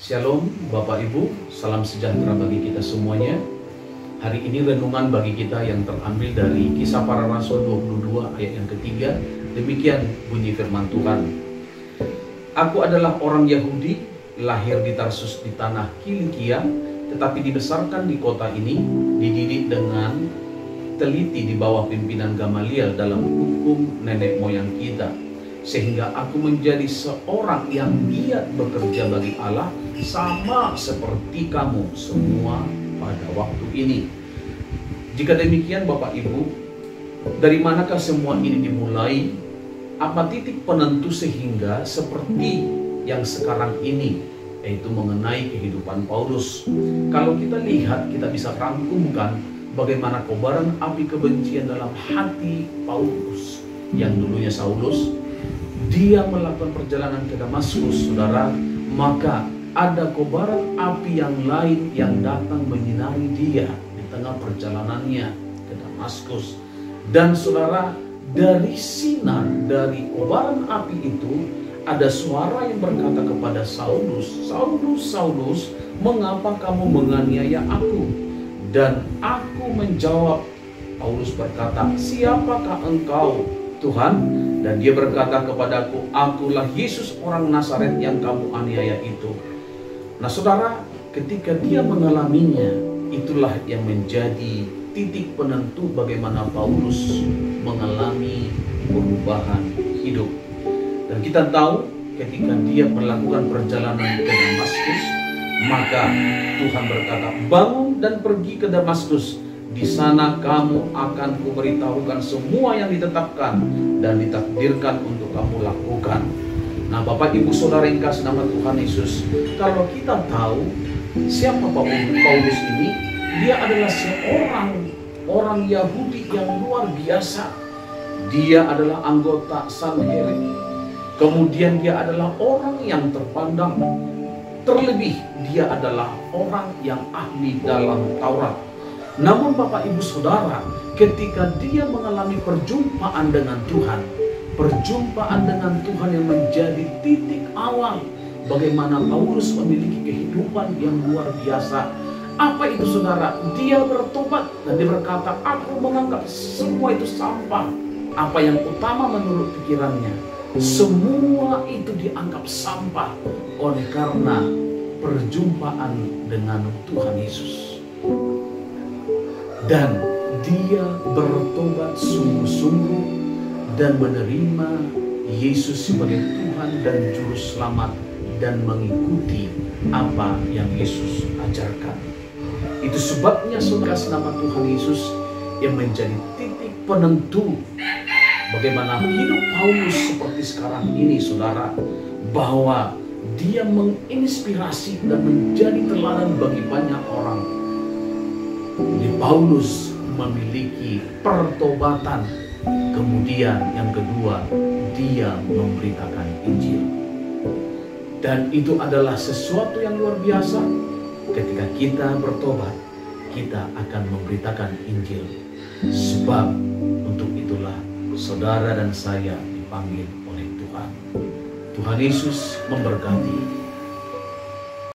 Shalom Bapak Ibu, salam sejahtera bagi kita semuanya. Hari ini renungan bagi kita yang terambil dari Kisah Para Rasul 22 ayat yang ketiga. Demikian bunyi firman Tuhan. Aku adalah orang Yahudi, lahir di Tarsus di tanah Kilikia, tetapi dibesarkan di kota ini, dididik dengan teliti di bawah pimpinan Gamaliel dalam hukum nenek moyang kita, sehingga aku menjadi seorang yang giat bekerja bagi Allah, sama seperti kamu semua pada waktu ini. Jika demikian Bapak Ibu, dari manakah semua ini dimulai? Apa titik penentu sehingga seperti yang sekarang ini, yaitu mengenai kehidupan Paulus? Kalau kita lihat, kita bisa rangkumkan bagaimana kobaran api kebencian dalam hati Paulus, yang dulunya Saulus. Dia melakukan perjalanan ke Damaskus, saudara, maka ada kobaran api yang lain yang datang menyinari dia di tengah perjalanannya ke Damaskus. Dan saudara, dari sinar, dari kobaran api itu, ada suara yang berkata kepada Saulus, "Saulus, Saulus, mengapa kamu menganiaya aku?" Dan aku menjawab, Paulus berkata, "Siapakah engkau, Tuhan?" Dan dia berkata kepadaku, "Akulah Yesus orang Nazaret yang kamu aniaya itu." Nah saudara, ketika dia mengalaminya, itulah yang menjadi titik penentu bagaimana Paulus mengalami perubahan hidup. Dan kita tahu ketika dia melakukan perjalanan ke Damaskus, maka Tuhan berkata, "Bangun dan pergi ke Damaskus. Di sana kamu akan kuberitahukan semua yang ditetapkan dan ditakdirkan untuk kamu lakukan." Nah Bapak Ibu Saudara yang kasih nama Tuhan Yesus, kalau kita tahu siapa Paulus ini, dia adalah seorang orang Yahudi yang luar biasa. Dia adalah anggota Sanhedrin. Kemudian dia adalah orang yang terpandang. Terlebih dia adalah orang yang ahli dalam Taurat. Namun Bapak Ibu Saudara, ketika dia mengalami perjumpaan dengan Tuhan, perjumpaan dengan Tuhan yang menjadi titik awal bagaimana Paulus memiliki kehidupan yang luar biasa. Apa itu saudara? Dia bertobat dan dia berkata, "Aku menganggap semua itu sampah." Apa yang utama menurut pikirannya, semua itu dianggap sampah oleh karena perjumpaan dengan Tuhan Yesus. Dan dia bertobat sungguh-sungguh dan menerima Yesus sebagai Tuhan dan Juru Selamat dan mengikuti apa yang Yesus ajarkan. Itu sebabnya saudara, nama Tuhan Yesus yang menjadi titik penentu bagaimana hidup Paulus seperti sekarang ini saudara, bahwa dia menginspirasi dan menjadi teladan bagi banyak orang. Jadi Paulus memiliki pertobatan. Kemudian yang kedua, dia memberitakan Injil. Dan itu adalah sesuatu yang luar biasa. Ketika kita bertobat, kita akan memberitakan Injil. Sebab untuk itulah saudara dan saya dipanggil oleh Tuhan. Tuhan Yesus memberkati.